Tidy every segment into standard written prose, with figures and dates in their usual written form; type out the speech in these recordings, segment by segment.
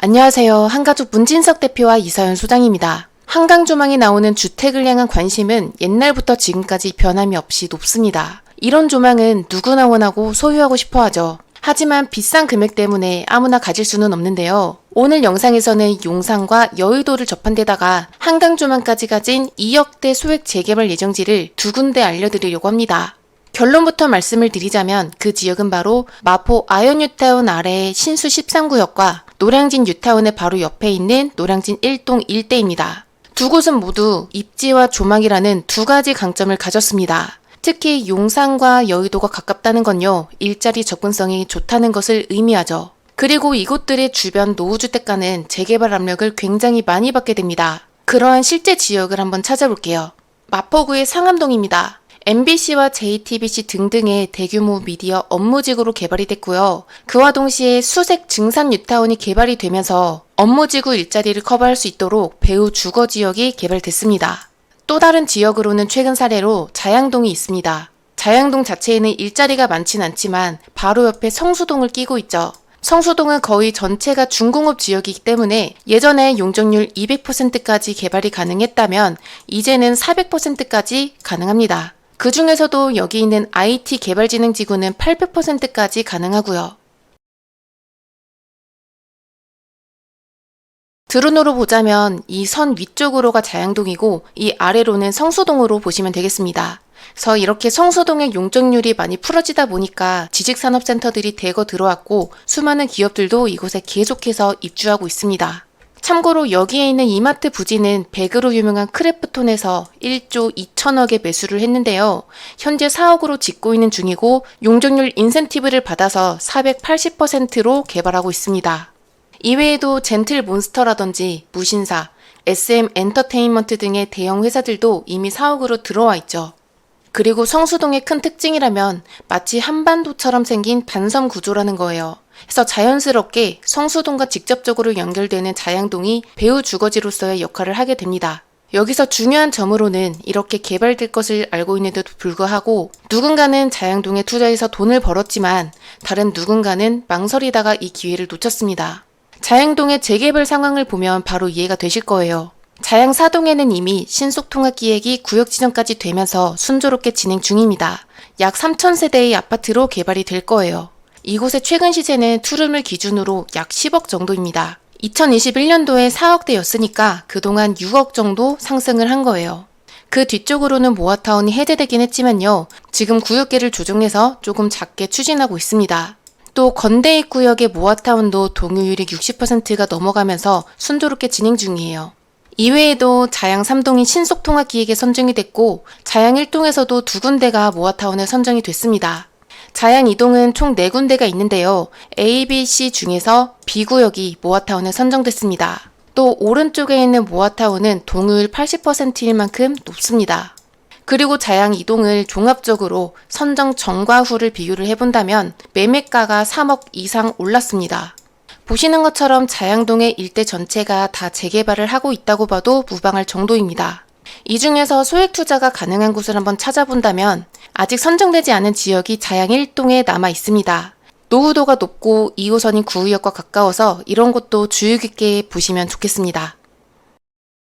안녕하세요. 한가족 문진석 대표와 이서연 소장입니다. 한강조망이 나오는 주택을 향한 관심은 옛날부터 지금까지 변함이 없이 높습니다. 이런 조망은 누구나 원하고 소유하고 싶어 하죠. 하지만 비싼 금액 때문에 아무나 가질 수는 없는데요. 오늘 영상에서는 용산과 여의도를 접한 데다가 한강조망까지 가진 2억대 소액 재개발 예정지를 두 군데 알려드리려고 합니다. 결론부터 말씀을 드리자면 그 지역은 바로 마포 아현뉴타운 아래의 신수 13구역과 노량진 뉴타운의 바로 옆에 있는 노량진 1동 일대입니다. 두 곳은 모두 입지와 조망이라는 두 가지 강점을 가졌습니다. 특히 용산과 여의도가 가깝다는 건요, 일자리 접근성이 좋다는 것을 의미하죠. 그리고 이곳들의 주변 노후주택가는 재개발 압력을 굉장히 많이 받게 됩니다. 그러한 실제 지역을 한번 찾아볼게요. 마포구의 상암동입니다. MBC와 JTBC 등등의 대규모 미디어 업무지구로 개발이 됐고요. 그와 동시에 수색 증산 뉴타운이 개발이 되면서 업무지구 일자리를 커버할 수 있도록 배후 주거지역이 개발됐습니다. 또 다른 지역으로는 최근 사례로 자양동이 있습니다. 자양동 자체에는 일자리가 많진 않지만 바로 옆에 성수동을 끼고 있죠. 성수동은 거의 전체가 중공업 지역이기 때문에 예전에 용적률 200%까지 개발이 가능했다면 이제는 400%까지 가능합니다. 그 중에서도 여기 있는 IT 개발진흥지구는 800%까지 가능하고요. 드론으로 보자면 이 선 위쪽으로가 자양동이고 이 아래로는 성수동으로 보시면 되겠습니다. 그래서 이렇게 성수동의 용적률이 많이 풀어지다 보니까 지식산업센터들이 대거 들어왔고 수많은 기업들도 이곳에 계속해서 입주하고 있습니다. 참고로 여기에 있는 이마트 부지는 백으로 유명한 크래프톤에서 1조 2천억에 매수를 했는데요. 현재 4억으로 짓고 있는 중이고 용적률 인센티브를 받아서 480%로 개발하고 있습니다. 이외에도 젠틀몬스터라든지 무신사, SM 엔터테인먼트 등의 대형 회사들도 이미 4억으로 들어와 있죠. 그리고 성수동의 큰 특징이라면 마치 한반도처럼 생긴 반섬 구조라는 거예요. 그래서 자연스럽게 성수동과 직접적으로 연결되는 자양동이 배후 주거지로서의 역할을 하게 됩니다. 여기서 중요한 점으로는 이렇게 개발될 것을 알고 있는데도 불구하고 누군가는 자양동에 투자해서 돈을 벌었지만 다른 누군가는 망설이다가 이 기회를 놓쳤습니다. 자양동의 재개발 상황을 보면 바로 이해가 되실 거예요. 자양 4동에는 이미 신속통합기획이 구역 지정까지 되면서 순조롭게 진행 중입니다. 약 3,000세대의 아파트로 개발이 될 거예요. 이곳의 최근 시세는 투룸을 기준으로 약 10억 정도입니다. 2021년도에 4억대였으니까 그동안 6억 정도 상승을 한 거예요. 그 뒤쪽으로는 모아타운이 해제되긴 했지만요. 지금 구역계를 조정해서 조금 작게 추진하고 있습니다. 또 건대입 구역의 모아타운도 동의율이 60%가 넘어가면서 순조롭게 진행 중이에요. 이외에도 자양 3동이 신속통합기획에 선정이 됐고 자양 1동에서도 두 군데가 모아타운에 선정이 됐습니다. 자양 2동은 총 4군데가 있는데요. A, B, C 중에서 B구역이 모아타운에 선정됐습니다. 또 오른쪽에 있는 모아타운은 동의율 80%일 만큼 높습니다. 그리고 자양 2동을 종합적으로 선정 전과 후를 비교를 해본다면 매매가가 3억 이상 올랐습니다. 보시는 것처럼 자양동의 일대 전체가 다 재개발을 하고 있다고 봐도 무방할 정도입니다. 이 중에서 소액 투자가 가능한 곳을 한번 찾아본다면 아직 선정되지 않은 지역이 자양 1동에 남아 있습니다. 노후도가 높고 2호선인 구의역과 가까워서 이런 곳도 주의 깊게 보시면 좋겠습니다.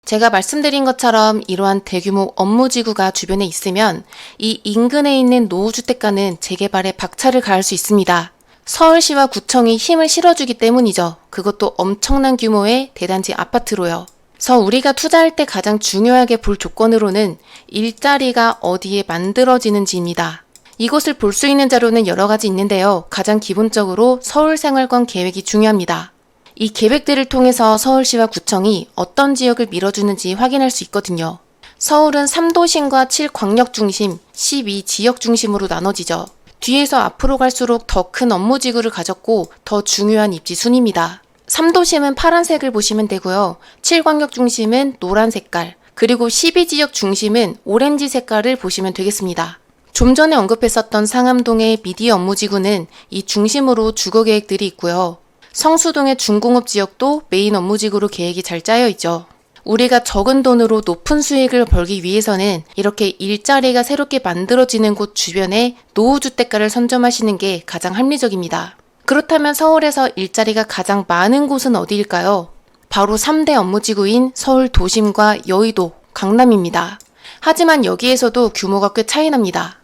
제가 말씀드린 것처럼 이러한 대규모 업무지구가 주변에 있으면 이 인근에 있는 노후주택가는 재개발에 박차를 가할 수 있습니다. 서울시와 구청이 힘을 실어주기 때문이죠. 그것도 엄청난 규모의 대단지 아파트로요. 그래서 우리가 투자할 때 가장 중요하게 볼 조건으로는 일자리가 어디에 만들어지는지입니다. 이곳을 볼 수 있는 자료는 여러 가지 있는데요. 가장 기본적으로 서울생활권 계획이 중요합니다. 이 계획들을 통해서 서울시와 구청이 어떤 지역을 밀어주는지 확인할 수 있거든요. 서울은 3도심과 7광역중심, 12지역 중심으로 나눠지죠. 뒤에서 앞으로 갈수록 더 큰 업무지구를 가졌고 더 중요한 입지 순입니다. 3도심은 파란색을 보시면 되고요. 7광역 중심은 노란 색깔, 그리고 12지역 중심은 오렌지 색깔을 보시면 되겠습니다. 좀 전에 언급했었던 상암동의 미디어 업무지구는 이 중심으로 주거계획들이 있고요. 성수동의 중공업 지역도 메인 업무지구로 계획이 잘 짜여 있죠. 우리가 적은 돈으로 높은 수익을 벌기 위해서는 이렇게 일자리가 새롭게 만들어지는 곳 주변에 노후주택가를 선점하시는 게 가장 합리적입니다. 그렇다면 서울에서 일자리가 가장 많은 곳은 어디일까요? 바로 3대 업무지구인 서울 도심과 여의도, 강남입니다. 하지만 여기에서도 규모가 꽤 차이납니다.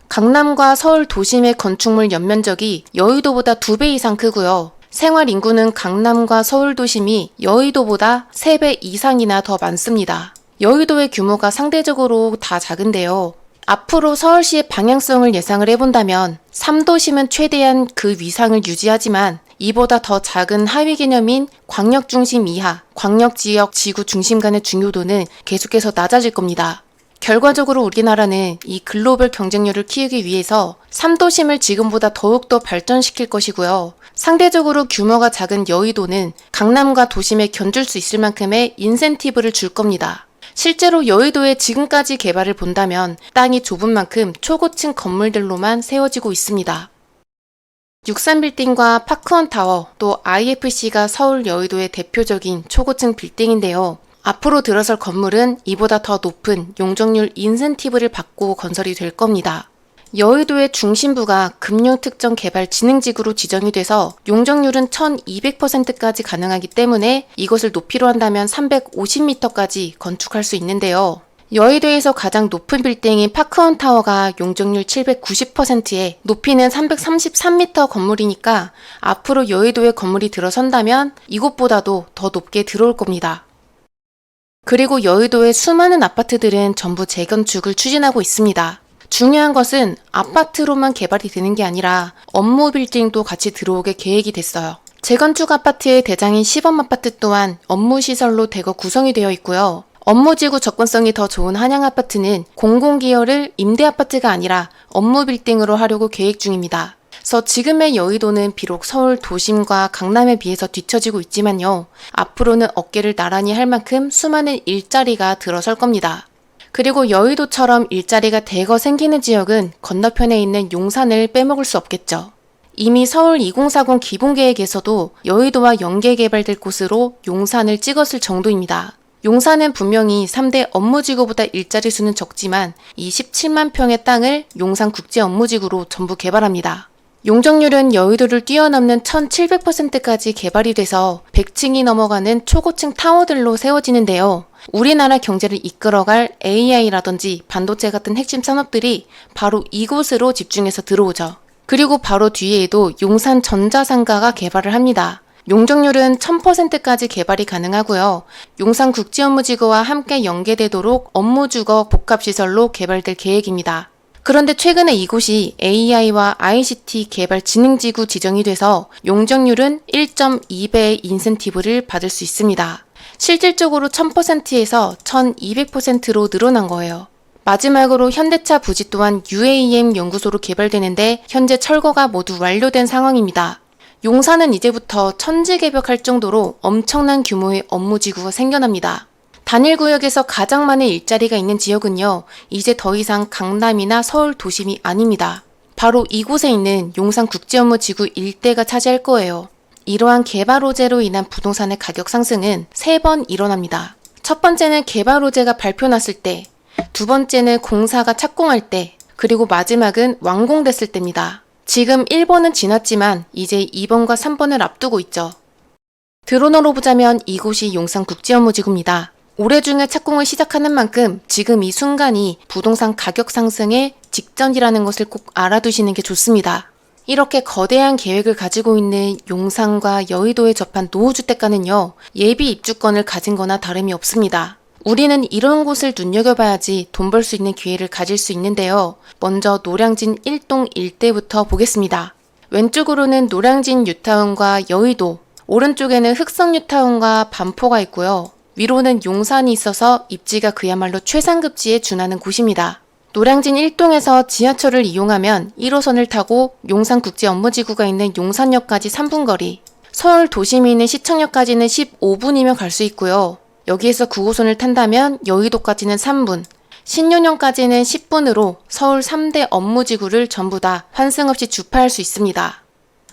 강남과 서울 도심의 건축물 연면적이 여의도보다 2배 이상 크고요. 생활 인구는 강남과 서울 도심이 여의도보다 3배 이상이나 더 많습니다. 여의도의 규모가 상대적으로 다 작은데요. 앞으로 서울시의 방향성을 예상을 해본다면 3도심은 최대한 그 위상을 유지하지만 이보다 더 작은 하위 개념인 광역중심 이하, 광역지역 지구 중심 간의 중요도는 계속해서 낮아질 겁니다. 결과적으로 우리나라는 이 글로벌 경쟁력을 키우기 위해서 3도심을 지금보다 더욱더 발전시킬 것이고요. 상대적으로 규모가 작은 여의도는 강남과 도심에 견줄 수 있을 만큼의 인센티브를 줄 겁니다. 실제로 여의도의 지금까지 개발을 본다면 땅이 좁은 만큼 초고층 건물들로만 세워지고 있습니다. 63빌딩과 파크원타워, 또 IFC가 서울 여의도의 대표적인 초고층 빌딩인데요. 앞으로 들어설 건물은 이보다 더 높은 용적률 인센티브를 받고 건설이 될 겁니다. 여의도의 중심부가 금융특정개발진흥지구로 지정이 돼서 용적률은 1200%까지 가능하기 때문에 이것을 높이로 한다면 350m까지 건축할 수 있는데요. 여의도에서 가장 높은 빌딩인 파크원타워가 용적률 790%에 높이는 333m 건물이니까 앞으로 여의도에 건물이 들어선다면 이곳보다도 더 높게 들어올 겁니다. 그리고 여의도의 수많은 아파트들은 전부 재건축을 추진하고 있습니다. 중요한 것은 아파트로만 개발이 되는 게 아니라 업무 빌딩도 같이 들어오게 계획이 됐어요. 재건축 아파트의 대장인 시범아파트 또한 업무시설로 대거 구성이 되어 있고요. 업무지구 접근성이 더 좋은 한양아파트는 공공기여를 임대아파트가 아니라 업무 빌딩으로 하려고 계획 중입니다. 그래서 지금의 여의도는 비록 서울 도심과 강남에 비해서 뒤처지고 있지만요. 앞으로는 어깨를 나란히 할 만큼 수많은 일자리가 들어설 겁니다. 그리고 여의도처럼 일자리가 대거 생기는 지역은 건너편에 있는 용산을 빼먹을 수 없겠죠. 이미 서울 2040 기본계획에서도 여의도와 연계 개발될 곳으로 용산을 찍었을 정도입니다. 용산은 분명히 3대 업무지구보다 일자리 수는 적지만 이 17만 평의 땅을 용산국제업무지구로 전부 개발합니다. 용적률은 여의도를 뛰어넘는 1700%까지 개발이 돼서 100층이 넘어가는 초고층 타워들로 세워지는데요. 우리나라 경제를 이끌어갈 AI라든지 반도체 같은 핵심 산업들이 바로 이곳으로 집중해서 들어오죠. 그리고 바로 뒤에도 용산 전자상가가 개발을 합니다. 용적률은 1000%까지 개발이 가능하고요. 용산국제업무지구와 함께 연계되도록 업무주거 복합시설로 개발될 계획입니다. 그런데 최근에 이곳이 AI와 ICT 개발 진흥지구 지정이 돼서 용적률은 1.2배의 인센티브를 받을 수 있습니다. 실질적으로 1000%에서 1200%로 늘어난 거예요. 마지막으로 현대차 부지 또한 UAM 연구소로 개발되는데 현재 철거가 모두 완료된 상황입니다. 용산은 이제부터 천지개벽할 정도로 엄청난 규모의 업무지구가 생겨납니다. 단일 구역에서 가장 많은 일자리가 있는 지역은요, 이제 더 이상 강남이나 서울 도심이 아닙니다. 바로 이곳에 있는 용산국제업무지구 일대가 차지할 거예요. 이러한 개발 호재로 인한 부동산의 가격 상승은 3번 일어납니다. 첫 번째는 개발 호재가 발표났을 때, 두 번째는 공사가 착공할 때, 그리고 마지막은 완공됐을 때입니다. 지금 1번은 지났지만 이제 2번과 3번을 앞두고 있죠. 드론으로 보자면 이곳이 용산국제업무지구입니다. 올해 중에 착공을 시작하는 만큼 지금 이 순간이 부동산 가격 상승의 직전이라는 것을 꼭 알아두시는 게 좋습니다. 이렇게 거대한 계획을 가지고 있는 용산과 여의도에 접한 노후주택가는요, 예비 입주권을 가진 거나 다름이 없습니다. 우리는 이런 곳을 눈여겨봐야지 돈 벌 수 있는 기회를 가질 수 있는데요. 먼저 노량진 1동 일대부터 보겠습니다. 왼쪽으로는 노량진 뉴타운과 여의도, 오른쪽에는 흑성 뉴타운과 반포가 있고요. 위로는 용산이 있어서 입지가 그야말로 최상급지에 준하는 곳입니다. 노량진 1동에서 지하철을 이용하면 1호선을 타고 용산국제업무지구가 있는 용산역까지 3분 거리, 서울 도심이 있는 시청역까지는 15분이면 갈 수 있고요. 여기에서 9호선을 탄다면 여의도까지는 3분, 신논현까지는 10분으로 서울 3대 업무지구를 전부 다 환승 없이 주파할 수 있습니다.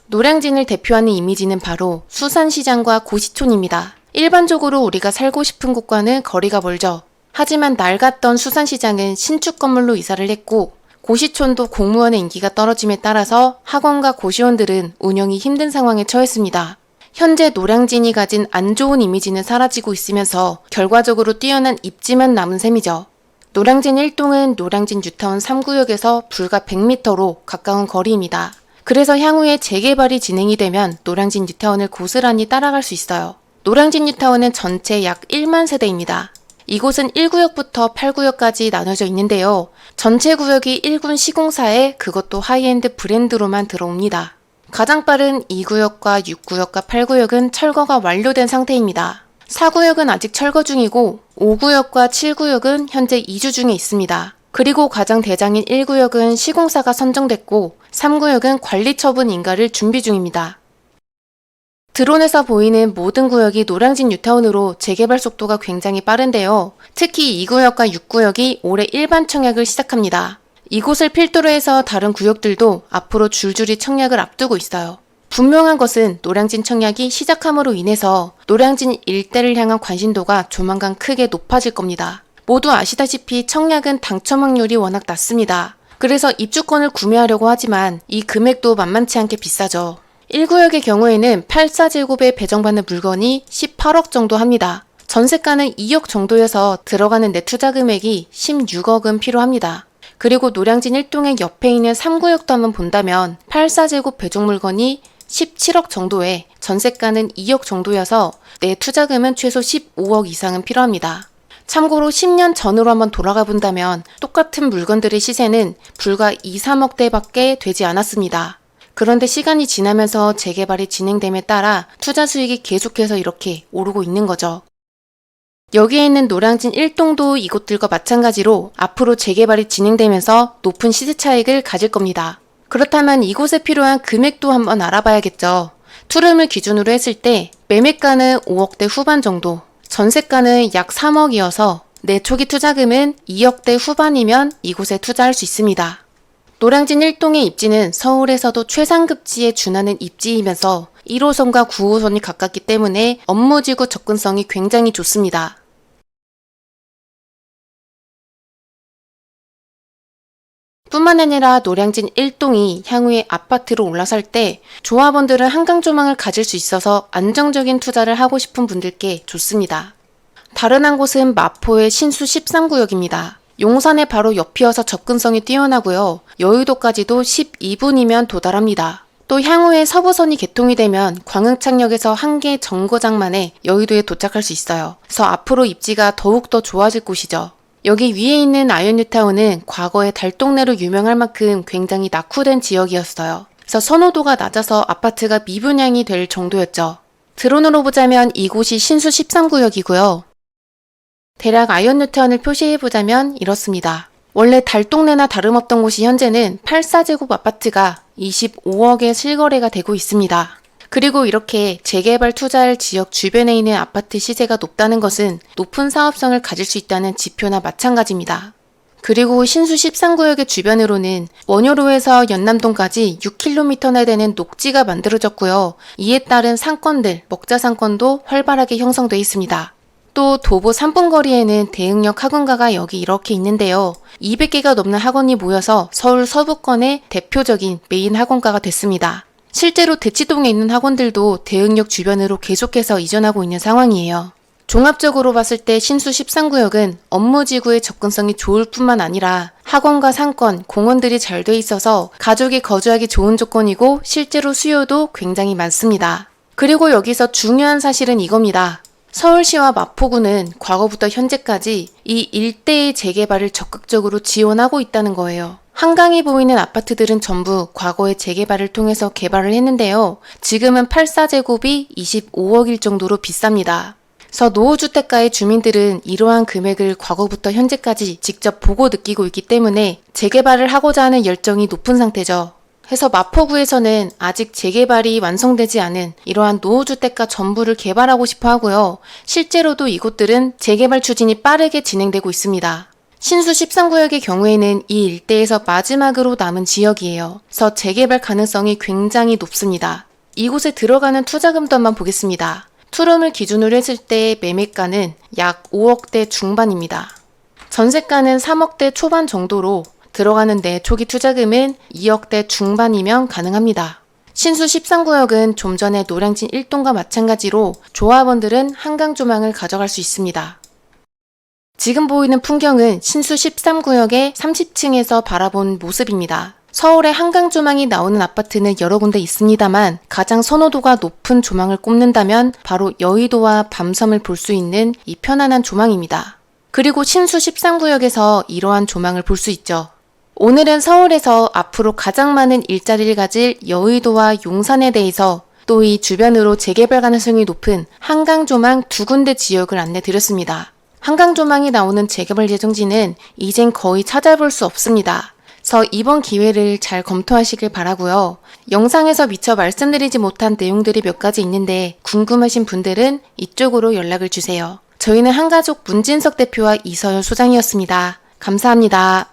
노량진을 대표하는 이미지는 바로 수산시장과 고시촌입니다. 일반적으로 우리가 살고 싶은 곳과는 거리가 멀죠. 하지만 낡았던 수산시장은 신축 건물로 이사를 했고 고시촌도 공무원의 인기가 떨어짐에 따라서 학원과 고시원들은 운영이 힘든 상황에 처했습니다. 현재 노량진이 가진 안 좋은 이미지는 사라지고 있으면서 결과적으로 뛰어난 입지만 남은 셈이죠. 노량진 1동은 노량진 뉴타운 3구역에서 불과 100m로 가까운 거리입니다. 그래서 향후에 재개발이 진행이 되면 노량진 뉴타운을 고스란히 따라갈 수 있어요. 노량진 뉴타운은 전체 약 1만 세대입니다. 이곳은 1구역부터 8구역까지 나눠져 있는데요. 전체 구역이 1군 시공사에 그것도 하이엔드 브랜드로만 들어옵니다. 가장 빠른 2구역과 6구역과 8구역은 철거가 완료된 상태입니다. 4구역은 아직 철거 중이고 5구역과 7구역은 현재 이주 중에 있습니다. 그리고 가장 대장인 1구역은 시공사가 선정됐고 3구역은 관리처분 인가를 준비 중입니다. 드론에서 보이는 모든 구역이 노량진 뉴타운으로 재개발 속도가 굉장히 빠른데요. 특히 2구역과 6구역이 올해 일반 청약을 시작합니다. 이곳을 필두로 해서 다른 구역들도 앞으로 줄줄이 청약을 앞두고 있어요. 분명한 것은 노량진 청약이 시작함으로 인해서 노량진 일대를 향한 관심도가 조만간 크게 높아질 겁니다. 모두 아시다시피 청약은 당첨 확률이 워낙 낮습니다. 그래서 입주권을 구매하려고 하지만 이 금액도 만만치 않게 비싸죠. 1구역의 경우에는 84제곱에 배정받는 물건이 18억 정도 합니다. 전세가는 2억 정도여서 들어가는 내 투자 금액이 16억은 필요합니다. 그리고 노량진 1동의 옆에 있는 3구역도 한번 본다면 84제곱 배정 물건이 17억 정도에 전세가는 2억 정도여서 내 투자금은 최소 15억 이상은 필요합니다. 참고로 10년 전으로 한번 돌아가 본다면 똑같은 물건들의 시세는 불과 2, 3억대밖에 되지 않았습니다. 그런데 시간이 지나면서 재개발이 진행됨에 따라 투자 수익이 계속해서 이렇게 오르고 있는 거죠. 여기에 있는 노량진 1동도 이곳들과 마찬가지로 앞으로 재개발이 진행되면서 높은 시세 차익을 가질 겁니다. 그렇다면 이곳에 필요한 금액도 한번 알아봐야겠죠. 투룸을 기준으로 했을 때 매매가는 5억대 후반 정도, 전세가는 약 3억이어서 내 초기 투자금은 2억대 후반이면 이곳에 투자할 수 있습니다. 노량진 1동의 입지는 서울에서도 최상급지에 준하는 입지이면서 1호선과 9호선이 가깝기 때문에 업무지구 접근성이 굉장히 좋습니다. 뿐만 아니라 노량진 1동이 향후에 아파트로 올라설 때 조합원들은 한강 조망을 가질 수 있어서 안정적인 투자를 하고 싶은 분들께 좋습니다. 다른 한 곳은 마포의 신수 13구역입니다. 용산에 바로 옆이어서 접근성이 뛰어나고요. 여의도까지도 12분이면 도달합니다. 또 향후에 서부선이 개통이 되면 광흥창역에서 한 개 정거장만에 여의도에 도착할 수 있어요. 그래서 앞으로 입지가 더욱더 좋아질 곳이죠. 여기 위에 있는 아이언뉴타운은 과거에 달동네로 유명할 만큼 굉장히 낙후된 지역이었어요. 그래서 선호도가 낮아서 아파트가 미분양이 될 정도였죠. 드론으로 보자면 이곳이 신수 13구역이고요. 대략 아이언뉴타운을 표시해보자면 이렇습니다. 원래 달동네나 다름없던 곳이 현재는 84제곱 아파트가 25억에 실거래가 되고 있습니다. 그리고 이렇게 재개발 투자할 지역 주변에 있는 아파트 시세가 높다는 것은 높은 사업성을 가질 수 있다는 지표나 마찬가지입니다. 그리고 신수 13구역의 주변으로는 원효로에서 연남동까지 6km나 되는 녹지가 만들어졌고요. 이에 따른 상권들, 먹자 상권도 활발하게 형성되어 있습니다. 또 도보 3분 거리에는 대흥역 학원가가 여기 이렇게 있는데요. 200개가 넘는 학원이 모여서 서울 서부권의 대표적인 메인 학원가가 됐습니다. 실제로 대치동에 있는 학원들도 대흥역 주변으로 계속해서 이전하고 있는 상황이에요. 종합적으로 봤을 때 신수 13구역은 업무지구의 접근성이 좋을 뿐만 아니라 학원과 상권, 공원들이 잘 돼 있어서 가족이 거주하기 좋은 조건이고 실제로 수요도 굉장히 많습니다. 그리고 여기서 중요한 사실은 이겁니다. 서울시와 마포구는 과거부터 현재까지 이 일대의 재개발을 적극적으로 지원하고 있다는 거예요. 한강이 보이는 아파트들은 전부 과거의 재개발을 통해서 개발을 했는데요. 지금은 84제곱이 25억일 정도로 비쌉니다. 그래서 노후주택가의 주민들은 이러한 금액을 과거부터 현재까지 직접 보고 느끼고 있기 때문에 재개발을 하고자 하는 열정이 높은 상태죠. 해서 마포구에서는 아직 재개발이 완성되지 않은 이러한 노후주택가 전부를 개발하고 싶어 하고요. 실제로도 이곳들은 재개발 추진이 빠르게 진행되고 있습니다. 신수 13구역의 경우에는 이 일대에서 마지막으로 남은 지역이에요. 그래서 재개발 가능성이 굉장히 높습니다. 이곳에 들어가는 투자금도 한번 보겠습니다. 투룸을 기준으로 했을 때 매매가는 약 5억대 중반입니다. 전세가는 3억대 초반 정도로 들어가는데 초기 투자금은 2억대 중반이면 가능합니다. 신수 13구역은 좀 전에 노량진 1동과 마찬가지로 조합원들은 한강 조망을 가져갈 수 있습니다. 지금 보이는 풍경은 신수 13구역의 30층에서 바라본 모습입니다. 서울에 한강 조망이 나오는 아파트는 여러 군데 있습니다만 가장 선호도가 높은 조망을 꼽는다면 바로 여의도와 밤섬을 볼 수 있는 이 편안한 조망입니다. 그리고 신수 13구역에서 이러한 조망을 볼 수 있죠. 오늘은 서울에서 앞으로 가장 많은 일자리를 가질 여의도와 용산에 대해서 또 이 주변으로 재개발 가능성이 높은 한강 조망 두 군데 지역을 안내 드렸습니다. 한강 조망이 나오는 재개발 예정지는 이젠 거의 찾아볼 수 없습니다. 그래서 이번 기회를 잘 검토하시길 바라고요. 영상에서 미처 말씀드리지 못한 내용들이 몇 가지 있는데 궁금하신 분들은 이쪽으로 연락을 주세요. 저희는 한가족 문진석 대표와 이서연 소장이었습니다. 감사합니다.